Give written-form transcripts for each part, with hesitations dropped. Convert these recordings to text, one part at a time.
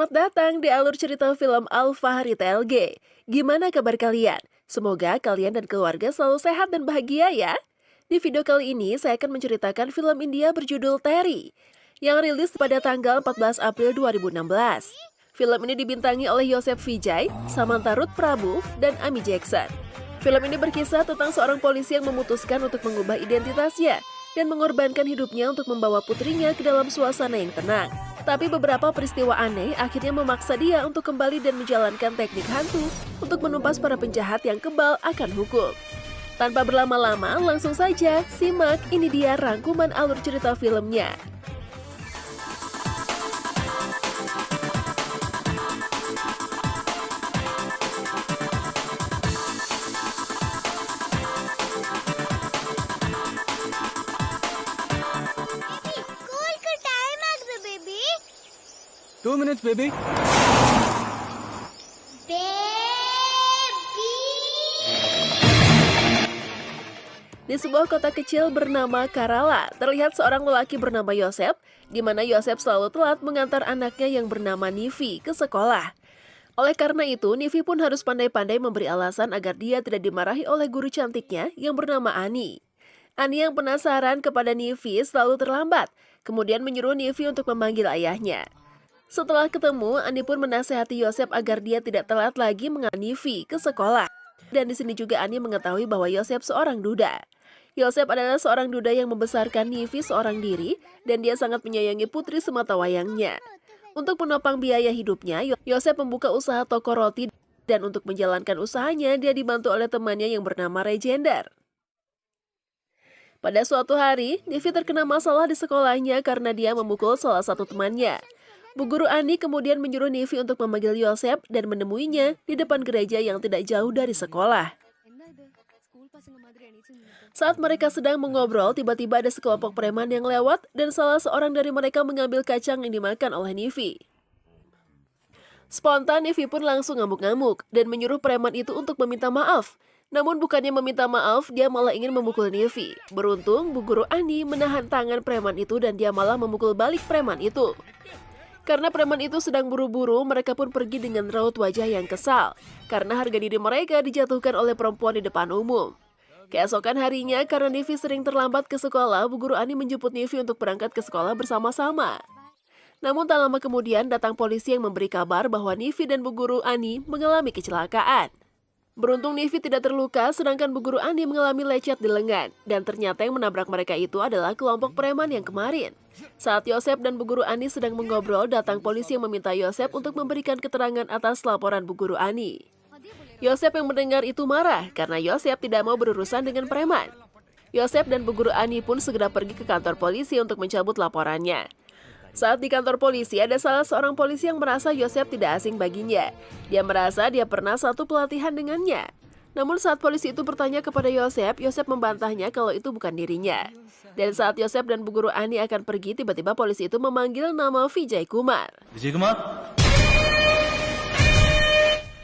Selamat datang di alur cerita film Al-Fahri TLG. Gimana kabar kalian? Semoga kalian dan keluarga selalu sehat dan bahagia ya. Di video kali ini saya akan menceritakan film India berjudul Terry yang rilis pada tanggal 14 April 2016. Film ini dibintangi oleh Yosef Vijay, Samantha Ruth Prabhu, dan Amy Jackson. Film ini berkisah tentang seorang polisi yang memutuskan untuk mengubah identitasnya dan mengorbankan hidupnya untuk membawa putrinya ke dalam suasana yang tenang. Tapi beberapa peristiwa aneh akhirnya memaksa dia untuk kembali dan menjalankan teknik hantu untuk menumpas para penjahat yang kebal akan hukum. Tanpa berlama-lama, langsung saja simak ini dia rangkuman alur cerita filmnya. School का टाइम आ गया बेबी 2 minutes, baby. Di sebuah kota kecil bernama Kerala, terlihat seorang lelaki bernama Yosef, di mana Yosef selalu telat mengantar anaknya yang bernama Nivi ke sekolah. Oleh karena itu, Nivi pun harus pandai-pandai memberi alasan agar dia tidak dimarahi oleh guru cantiknya yang bernama Ani. Ani yang penasaran kepada Nivi selalu terlambat, kemudian menyuruh Nivi untuk memanggil ayahnya. Setelah ketemu, Ani pun menasehati Yosef agar dia tidak telat lagi mengantar Nivi ke sekolah. Dan di sini juga Ani mengetahui bahwa Yosef seorang duda. Yosef adalah seorang duda yang membesarkan Nivi seorang diri dan dia sangat menyayangi putri sematawayangnya. Untuk menopang biaya hidupnya, Yosef membuka usaha toko roti dan untuk menjalankan usahanya dia dibantu oleh temannya yang bernama Regender. Pada suatu hari, Nivi terkena masalah di sekolahnya karena dia memukul salah satu temannya. Bu Guru Ani kemudian menyuruh Nivi untuk memanggil Yosef dan menemuinya di depan gereja yang tidak jauh dari sekolah. Saat mereka sedang mengobrol, tiba-tiba ada sekelompok preman yang lewat dan salah seorang dari mereka mengambil kacang yang dimakan oleh Nivi. Spontan, Nivi pun langsung ngamuk-ngamuk dan menyuruh preman itu untuk meminta maaf. Namun bukannya meminta maaf, dia malah ingin memukul Nivi. Beruntung, Bu Guru Ani menahan tangan preman itu dan dia malah memukul balik preman itu. Karena preman itu sedang buru-buru, mereka pun pergi dengan raut wajah yang kesal. Karena harga diri mereka dijatuhkan oleh perempuan di depan umum. Keesokan harinya, karena Nivi sering terlambat ke sekolah, Bu Guru Ani menjemput Nivi untuk berangkat ke sekolah bersama-sama. Namun tak lama kemudian datang polisi yang memberi kabar bahwa Nivi dan Bu Guru Ani mengalami kecelakaan. Beruntung Nivi tidak terluka, sedangkan Bu Guru Ani mengalami lecet di lengan. Dan ternyata yang menabrak mereka itu adalah kelompok preman yang kemarin. Saat Yosef dan Bu Guru Ani sedang mengobrol, datang polisi yang meminta Yosef untuk memberikan keterangan atas laporan Bu Guru Ani. Yosef yang mendengar itu marah karena Yosef tidak mau berurusan dengan preman. Yosef dan Bu Guru Ani pun segera pergi ke kantor polisi untuk mencabut laporannya. Saat di kantor polisi, ada salah seorang polisi yang merasa Yosef tidak asing baginya. Dia merasa dia pernah satu pelatihan dengannya. Namun saat polisi itu bertanya kepada Yosef, Yosef membantahnya kalau itu bukan dirinya. Dan saat Yosef dan Bu Guru Ani akan pergi, tiba-tiba polisi itu memanggil nama Vijay Kumar. Vijay Kumar?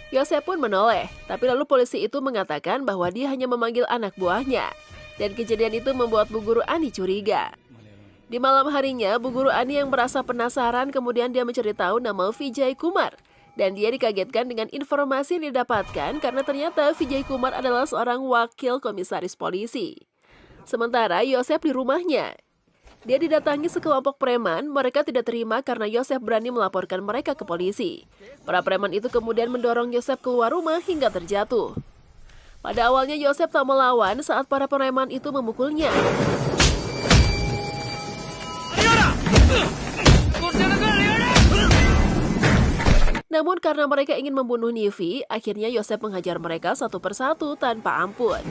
Yosef pun menoleh, tapi lalu polisi itu mengatakan bahwa dia hanya memanggil anak buahnya. Dan kejadian itu membuat Bu Guru Ani curiga. Di malam harinya, Bu Guru Ani yang merasa penasaran kemudian dia mencari tahu nama Vijay Kumar. Dan dia dikagetkan dengan informasi yang didapatkan karena ternyata Vijay Kumar adalah seorang wakil komisaris polisi. Sementara Yosef di rumahnya. Dia didatangi sekelompok preman, mereka tidak terima karena Yosef berani melaporkan mereka ke polisi. Para preman itu kemudian mendorong Yosef keluar rumah hingga terjatuh. Pada awalnya Yosef tak melawan saat para preman itu memukulnya. Namun karena mereka ingin membunuh Nivi, akhirnya Yosef menghajar mereka satu persatu tanpa ampun.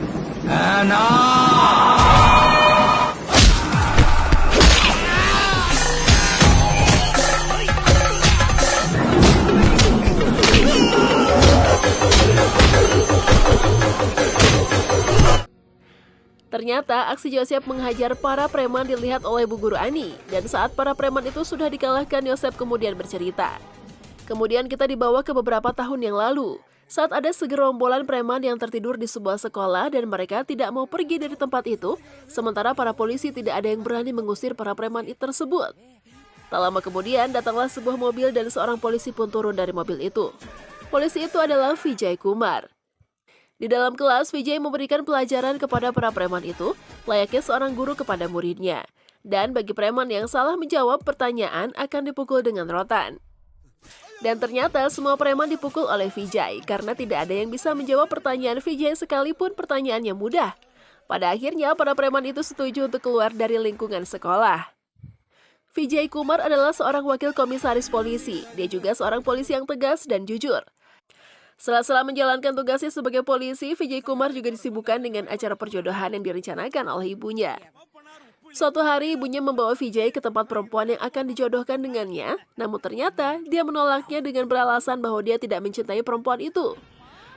Ternyata aksi Yosef menghajar para preman dilihat oleh Bu Guru Ani. Dan saat para preman itu sudah dikalahkan, Yosef kemudian bercerita. Kemudian kita dibawa ke beberapa tahun yang lalu. Saat ada segerombolan preman yang tertidur di sebuah sekolah dan mereka tidak mau pergi dari tempat itu, sementara para polisi tidak ada yang berani mengusir para preman itu tersebut. Tak lama kemudian datanglah sebuah mobil dan seorang polisi pun turun dari mobil itu. Polisi itu adalah Vijay Kumar. Di dalam kelas, Vijay memberikan pelajaran kepada para preman itu, layaknya seorang guru kepada muridnya. Dan bagi preman yang salah menjawab pertanyaan akan dipukul dengan rotan. Dan ternyata semua preman dipukul oleh Vijay karena tidak ada yang bisa menjawab pertanyaan Vijay sekalipun pertanyaannya mudah. Pada akhirnya, para preman itu setuju untuk keluar dari lingkungan sekolah. Vijay Kumar adalah seorang wakil komisaris polisi. Dia juga seorang polisi yang tegas dan jujur. Setelah menjalankan tugasnya sebagai polisi, Vijay Kumar juga disibukkan dengan acara perjodohan yang direncanakan oleh ibunya. Suatu hari, ibunya membawa Vijay ke tempat perempuan yang akan dijodohkan dengannya, namun ternyata dia menolaknya dengan beralasan bahwa dia tidak mencintai perempuan itu.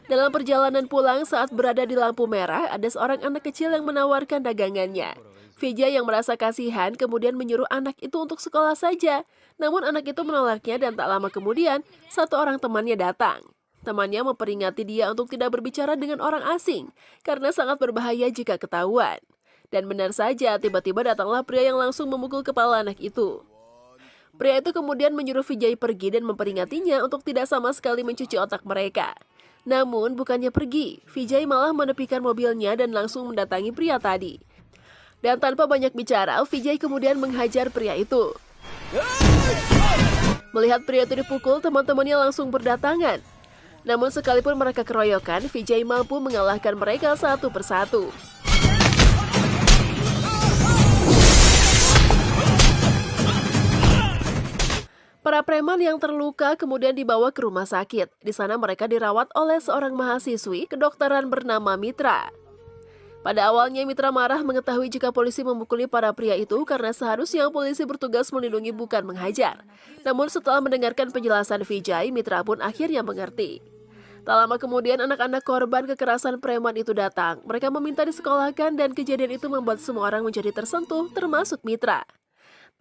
Dalam perjalanan pulang saat berada di lampu merah, ada seorang anak kecil yang menawarkan dagangannya. Vijay yang merasa kasihan kemudian menyuruh anak itu untuk sekolah saja. Namun anak itu menolaknya dan tak lama kemudian, satu orang temannya datang. Temannya memperingati dia untuk tidak berbicara dengan orang asing, karena sangat berbahaya jika ketahuan. Dan benar saja, tiba-tiba datanglah pria yang langsung memukul kepala anak itu. Pria itu kemudian menyuruh Vijay pergi dan memperingatinya untuk tidak sama sekali mencuci otak mereka. Namun, bukannya pergi, Vijay malah menepikan mobilnya dan langsung mendatangi pria tadi. Dan tanpa banyak bicara, Vijay kemudian menghajar pria itu. Melihat pria itu dipukul, teman-temannya langsung berdatangan. Namun sekalipun mereka keroyokan, Vijay mampu mengalahkan mereka satu persatu. Para preman yang terluka kemudian dibawa ke rumah sakit. Di sana mereka dirawat oleh seorang mahasiswi kedokteran bernama Mitra. Pada awalnya Mitra marah mengetahui jika polisi memukuli para pria itu karena seharusnya polisi bertugas melindungi bukan menghajar. Namun setelah mendengarkan penjelasan Vijay, Mitra pun akhirnya mengerti. Tak lama kemudian anak-anak korban kekerasan preman itu datang. Mereka meminta disekolahkan dan kejadian itu membuat semua orang menjadi tersentuh, termasuk Mitra.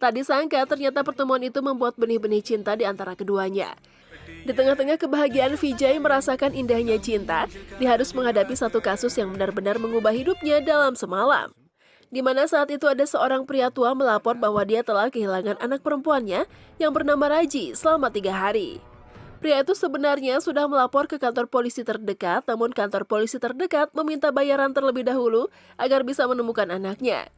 Tak disangka ternyata pertemuan itu membuat benih-benih cinta di antara keduanya. Di tengah-tengah kebahagiaan Vijay merasakan indahnya cinta, dia harus menghadapi satu kasus yang benar-benar mengubah hidupnya dalam semalam. Di mana saat itu ada seorang pria tua melapor bahwa dia telah kehilangan anak perempuannya yang bernama Raji selama 3 hari. Pria itu sebenarnya sudah melapor ke kantor polisi terdekat, namun kantor polisi terdekat meminta bayaran terlebih dahulu agar bisa menemukan anaknya.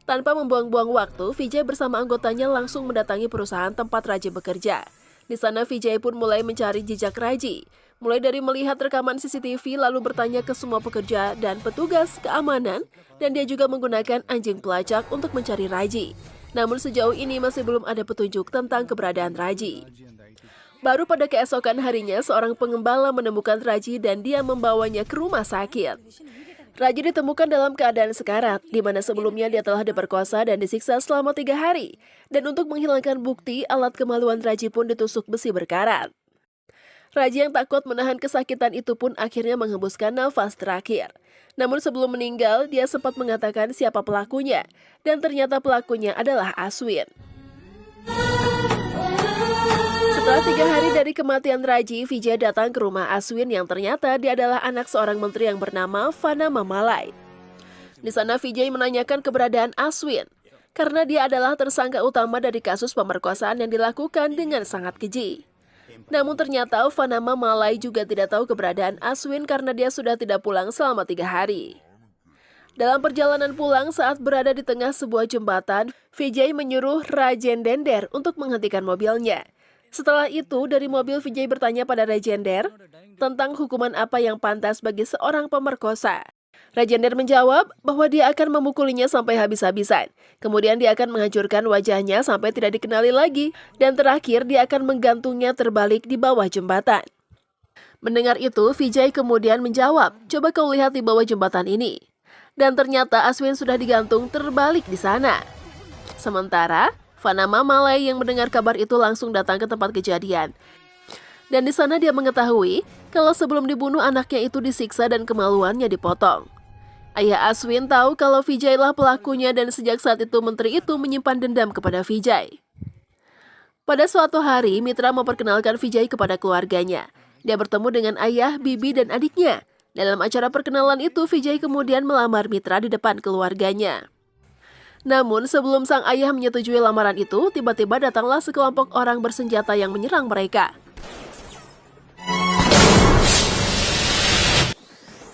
Tanpa membuang-buang waktu, Vijay bersama anggotanya langsung mendatangi perusahaan tempat Raji bekerja. Di sana Vijay pun mulai mencari jejak Raji, mulai dari melihat rekaman CCTV lalu bertanya ke semua pekerja dan petugas keamanan, dan dia juga menggunakan anjing pelacak untuk mencari Raji. Namun sejauh ini masih belum ada petunjuk tentang keberadaan Raji. Baru pada keesokan harinya, seorang pengembala menemukan Raji dan dia membawanya ke rumah sakit. Raji ditemukan dalam keadaan sekarat, di mana sebelumnya dia telah diperkosa dan disiksa selama 3 hari. Dan untuk menghilangkan bukti, alat kemaluan Raji pun ditusuk besi berkarat. Raji yang takut menahan kesakitan itu pun akhirnya menghembuskan nafas terakhir. Namun sebelum meninggal, dia sempat mengatakan siapa pelakunya, dan ternyata pelakunya adalah Aswin. Setelah 3 hari dari kematian Raji, Vijay datang ke rumah Aswin yang ternyata dia adalah anak seorang menteri yang bernama Vanama Malai. Di sana Vijay menanyakan keberadaan Aswin, karena dia adalah tersangka utama dari kasus pemerkosaan yang dilakukan dengan sangat keji. Namun ternyata Vanama Malai juga tidak tahu keberadaan Aswin karena dia sudah tidak pulang selama 3 hari. Dalam perjalanan pulang saat berada di tengah sebuah jembatan, Vijay menyuruh Rajendender untuk menghentikan mobilnya. Setelah itu, dari mobil Vijay bertanya pada Rajender tentang hukuman apa yang pantas bagi seorang pemerkosa. Rajender menjawab bahwa dia akan memukulinya sampai habis-habisan. Kemudian dia akan menghancurkan wajahnya sampai tidak dikenali lagi. Dan terakhir dia akan menggantungnya terbalik di bawah jembatan. Mendengar itu, Vijay kemudian menjawab, "Coba kau lihat di bawah jembatan ini." Dan ternyata Aswin sudah digantung terbalik di sana. Sementara Vanama Malai yang mendengar kabar itu langsung datang ke tempat kejadian. Dan di sana dia mengetahui kalau sebelum dibunuh anaknya itu disiksa dan kemaluannya dipotong. Ayah Aswin tahu kalau Vijay lah pelakunya dan sejak saat itu menteri itu menyimpan dendam kepada Vijay. Pada suatu hari, Mitra memperkenalkan Vijay kepada keluarganya. Dia bertemu dengan ayah, bibi, dan adiknya. Dalam acara perkenalan itu, Vijay kemudian melamar Mitra di depan keluarganya. Namun sebelum sang ayah menyetujui lamaran itu, tiba-tiba datanglah sekelompok orang bersenjata yang menyerang mereka.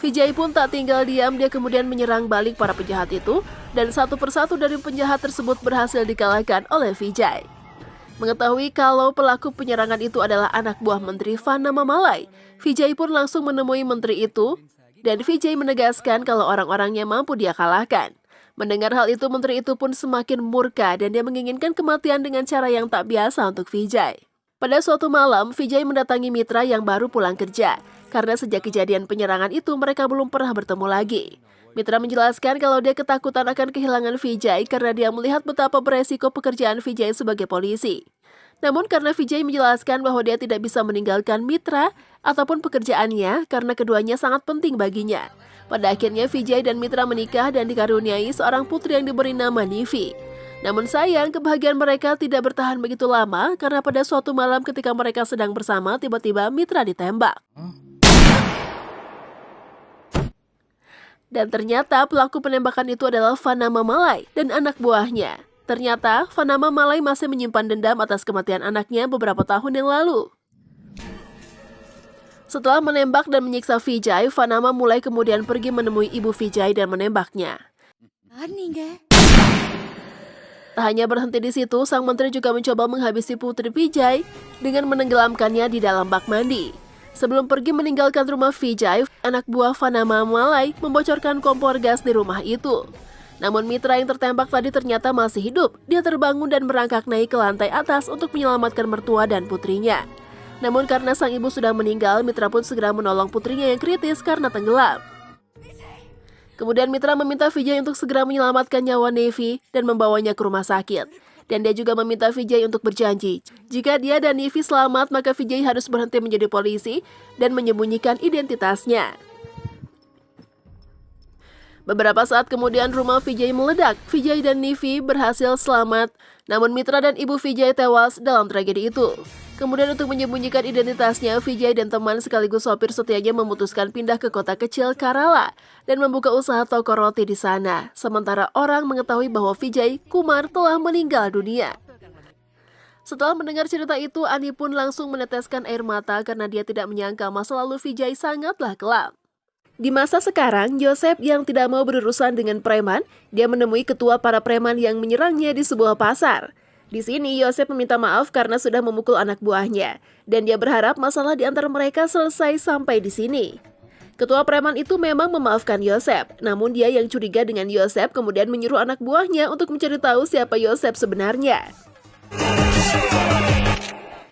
Vijay pun tak tinggal diam, dia kemudian menyerang balik para penjahat itu, dan satu persatu dari penjahat tersebut berhasil dikalahkan oleh Vijay. Mengetahui kalau pelaku penyerangan itu adalah anak buah Menteri Fana Mamalai, Vijay pun langsung menemui menteri itu, dan Vijay menegaskan kalau orang-orangnya mampu dia kalahkan. Mendengar hal itu, menteri itu pun semakin murka dan dia menginginkan kematian dengan cara yang tak biasa untuk Vijay. Pada suatu malam, Vijay mendatangi mitra yang baru pulang kerja, karena sejak kejadian penyerangan itu mereka belum pernah bertemu lagi. Mitra menjelaskan kalau dia ketakutan akan kehilangan Vijay karena dia melihat betapa beresiko pekerjaan Vijay sebagai polisi. Namun karena Vijay menjelaskan bahwa dia tidak bisa meninggalkan mitra ataupun pekerjaannya karena keduanya sangat penting baginya. Pada akhirnya Vijay dan mitra menikah dan dikaruniai seorang putri yang diberi nama Nivi. Namun sayang, kebahagiaan mereka tidak bertahan begitu lama karena pada suatu malam ketika mereka sedang bersama, tiba-tiba mitra ditembak. Dan ternyata pelaku penembakan itu adalah Fana Mamalai dan anak buahnya. Ternyata Fana Mamalai masih menyimpan dendam atas kematian anaknya beberapa tahun yang lalu. Setelah menembak dan menyiksa Vijay, Fanama mulai kemudian pergi menemui ibu Vijay dan menembaknya. Tak hanya berhenti di situ, sang menteri juga mencoba menghabisi putri Vijay dengan menenggelamkannya di dalam bak mandi. Sebelum pergi meninggalkan rumah Vijay, anak buah Fanama Mamalai membocorkan kompor gas di rumah itu. Namun mitra yang tertembak tadi ternyata masih hidup. Dia terbangun dan merangkak naik ke lantai atas untuk menyelamatkan mertua dan putrinya. Namun karena sang ibu sudah meninggal, mitra pun segera menolong putrinya yang kritis karena tenggelam. Kemudian mitra meminta Vijay untuk segera menyelamatkan nyawa Nevi dan membawanya ke rumah sakit. Dan dia juga meminta Vijay untuk berjanji, jika dia dan Nevi selamat maka Vijay harus berhenti menjadi polisi dan menyembunyikan identitasnya. Beberapa saat kemudian rumah Vijay meledak. Vijay dan Nevi berhasil selamat, namun mitra dan ibu Vijay tewas dalam tragedi itu. Kemudian untuk menyembunyikan identitasnya, Vijay dan teman sekaligus sopir setianya memutuskan pindah ke kota kecil Kerala dan membuka usaha toko roti di sana. Sementara orang mengetahui bahwa Vijay Kumar telah meninggal dunia. Setelah mendengar cerita itu, Ani pun langsung meneteskan air mata karena dia tidak menyangka masa lalu Vijay sangatlah kelam. Di masa sekarang, Yosef yang tidak mau berurusan dengan preman, dia menemui ketua para preman yang menyerangnya di sebuah pasar. Di sini, Yosef meminta maaf karena sudah memukul anak buahnya, dan dia berharap masalah di antara mereka selesai sampai di sini. Ketua preman itu memang memaafkan Yosef, namun dia yang curiga dengan Yosef kemudian menyuruh anak buahnya untuk mencari tahu siapa Yosef sebenarnya.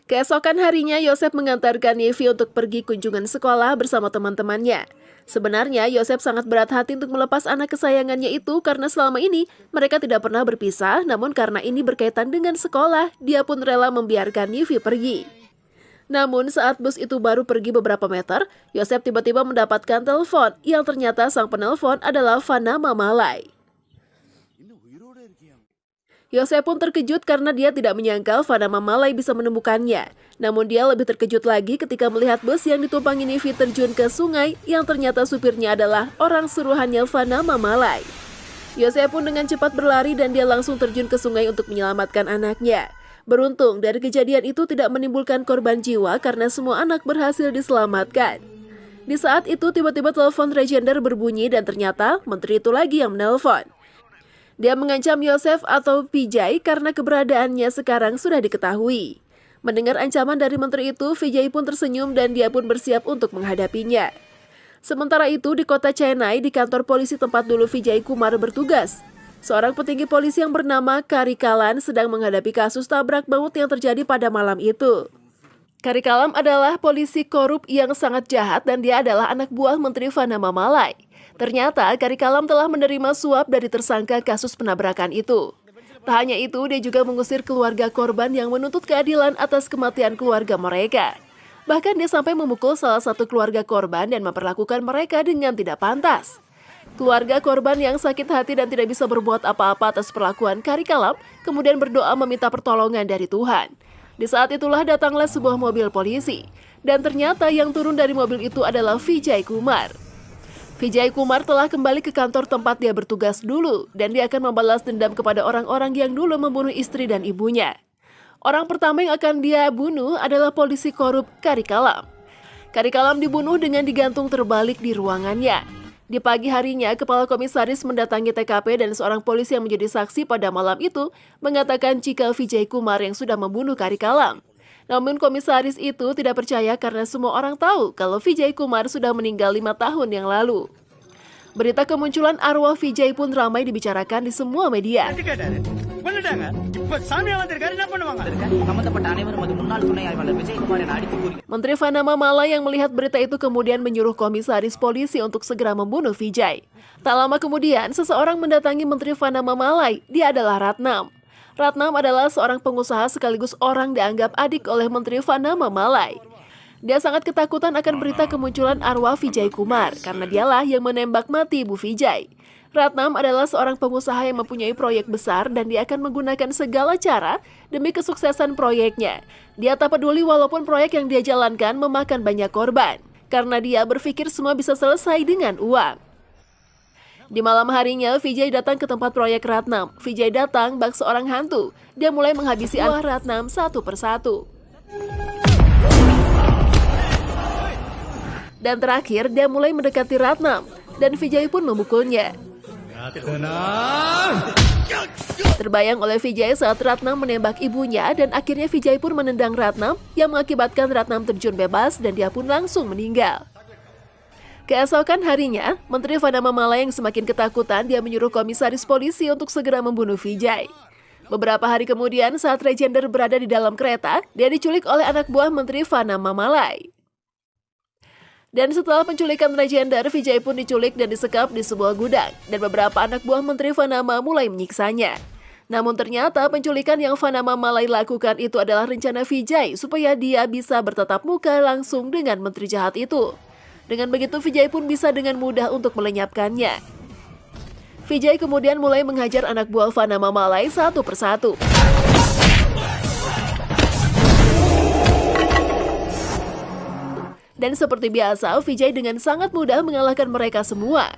Keesokan harinya, Yosef mengantarkan Nevi untuk pergi kunjungan sekolah bersama teman-temannya. Sebenarnya, Yosef sangat berat hati untuk melepas anak kesayangannya itu karena selama ini mereka tidak pernah berpisah, namun karena ini berkaitan dengan sekolah, dia pun rela membiarkan Nevi pergi. Namun saat bus itu baru pergi beberapa meter, Yosef tiba-tiba mendapatkan telepon yang ternyata sang penelpon adalah Fana Mamalai. Yosef pun terkejut karena dia tidak menyangka Fana Mamalai bisa menemukannya. Namun dia lebih terkejut lagi ketika melihat bus yang ditumpangi Nevi terjun ke sungai yang ternyata supirnya adalah orang suruhannya Fana Mamalai. Yosef pun dengan cepat berlari dan dia langsung terjun ke sungai untuk menyelamatkan anaknya. Beruntung dari kejadian itu tidak menimbulkan korban jiwa karena semua anak berhasil diselamatkan. Di saat itu tiba-tiba telepon Regender berbunyi dan ternyata menteri itu lagi yang menelpon. Dia mengancam Yosef atau Vijay karena keberadaannya sekarang sudah diketahui. Mendengar ancaman dari menteri itu, Vijay pun tersenyum dan dia pun bersiap untuk menghadapinya. Sementara itu, di kota Chennai, di kantor polisi tempat dulu Vijay Kumar bertugas, seorang petinggi polisi yang bernama Karikalan sedang menghadapi kasus tabrak maut yang terjadi pada malam itu. Karikalam adalah polisi korup yang sangat jahat dan dia adalah anak buah Menteri Fana Mamalai. Ternyata Karikalam telah menerima suap dari tersangka kasus penabrakan itu. Tak hanya itu, dia juga mengusir keluarga korban yang menuntut keadilan atas kematian keluarga mereka. Bahkan dia sampai memukul salah satu keluarga korban dan memperlakukan mereka dengan tidak pantas. Keluarga korban yang sakit hati dan tidak bisa berbuat apa-apa atas perlakuan Karikalam kemudian berdoa meminta pertolongan dari Tuhan. Di saat itulah datanglah sebuah mobil polisi. Dan ternyata yang turun dari mobil itu adalah Vijay Kumar. Vijay Kumar telah kembali ke kantor tempat dia bertugas dulu dan dia akan membalas dendam kepada orang-orang yang dulu membunuh istri dan ibunya. Orang pertama yang akan dia bunuh adalah polisi korup Karikalam. Karikalam dibunuh dengan digantung terbalik di ruangannya. Di pagi harinya, kepala komisaris mendatangi TKP dan seorang polisi yang menjadi saksi pada malam itu mengatakan jika Vijay Kumar yang sudah membunuh Karikalam. Namun komisaris itu tidak percaya karena semua orang tahu kalau Vijay Kumar sudah meninggal 5 tahun yang lalu. Berita kemunculan arwah Vijay pun ramai dibicarakan di semua media. Menteri Fana Mamala yang melihat berita itu kemudian menyuruh komisaris polisi untuk segera membunuh Vijay. Tak lama kemudian, seseorang mendatangi Menteri Fana Mamalai. Dia adalah Ratnam. Ratnam adalah seorang pengusaha sekaligus orang dianggap adik oleh Menteri Fana Mamalai. Dia sangat ketakutan akan berita kemunculan arwah Vijay Kumar karena dialah yang menembak mati Ibu Vijay. Ratnam adalah seorang pengusaha yang mempunyai proyek besar dan dia akan menggunakan segala cara demi kesuksesan proyeknya. Dia tak peduli walaupun proyek yang dia jalankan memakan banyak korban, karena dia berpikir semua bisa selesai dengan uang. Di malam harinya, Vijay datang ke tempat proyek Ratnam. Vijay datang bak seorang hantu. Dia mulai menghabisi arwah Ratnam satu persatu. Dan terakhir, dia mulai mendekati Ratnam. Dan Vijay pun memukulnya. Terbayang oleh Vijay saat Ratnam menembak ibunya dan akhirnya Vijay pun menendang Ratnam yang mengakibatkan Ratnam terjun bebas dan dia pun langsung meninggal. Keesokan harinya, Menteri Fana Mamala yang semakin ketakutan, dia menyuruh komisaris polisi untuk segera membunuh Vijay. Beberapa hari kemudian, saat Regender berada di dalam kereta, dia diculik oleh anak buah Menteri Fana Mamalai. Dan setelah penculikan Regender, Vijay pun diculik dan disekap di sebuah gudang, dan beberapa anak buah Menteri Fanama mulai menyiksanya. Namun ternyata penculikan yang Fana Mamalai lakukan itu adalah rencana Vijay supaya dia bisa bertatap muka langsung dengan menteri jahat itu. Dengan begitu, Vijay pun bisa dengan mudah untuk melenyapkannya. Vijay kemudian mulai menghajar anak buah Fana Mamalai satu persatu. Dan seperti biasa, Vijay dengan sangat mudah mengalahkan mereka semua.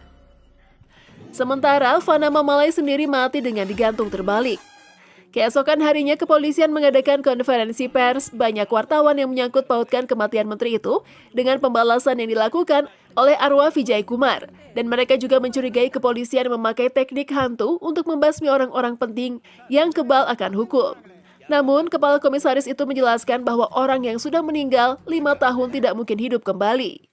Sementara, Fana Mamalai sendiri mati dengan digantung terbalik. Keesokan harinya, kepolisian mengadakan konferensi pers. Banyak wartawan yang menyangkut pautkan kematian menteri itu dengan pembalasan yang dilakukan oleh arwah Vijay Kumar. Dan mereka juga mencurigai kepolisian memakai teknik hantu untuk membasmi orang-orang penting yang kebal akan hukum. Namun, kepala komisaris itu menjelaskan bahwa orang yang sudah meninggal 5 tahun tidak mungkin hidup kembali.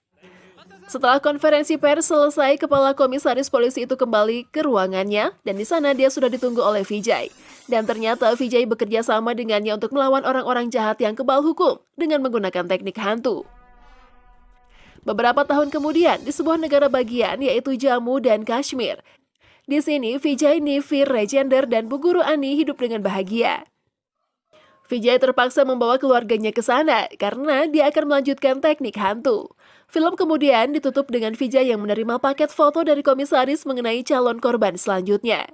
Setelah konferensi pers selesai, kepala komisaris polisi itu kembali ke ruangannya dan di sana dia sudah ditunggu oleh Vijay. Dan ternyata Vijay bekerja sama dengannya untuk melawan orang-orang jahat yang kebal hukum dengan menggunakan teknik hantu. Beberapa tahun kemudian, di sebuah negara bagian yaitu Jammu dan Kashmir. Di sini, Vijay, Nivir, Regender, dan Bu Guru Ani hidup dengan bahagia. Vijay terpaksa membawa keluarganya ke sana karena dia akan melanjutkan teknik hantu. Film kemudian ditutup dengan Vijay yang menerima paket foto dari komisaris mengenai calon korban selanjutnya.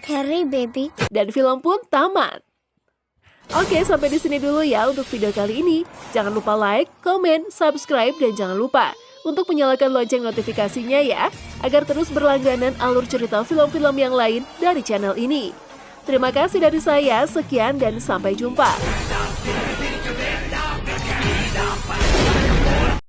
Harry, baby. Dan film pun tamat. Oke, sampai di sini dulu ya untuk video kali ini. Jangan lupa like, komen, subscribe, dan jangan lupa untuk menyalakan lonceng notifikasinya ya, agar terus berlangganan alur cerita film-film yang lain dari channel ini. Terima kasih dari saya, sekian dan sampai jumpa.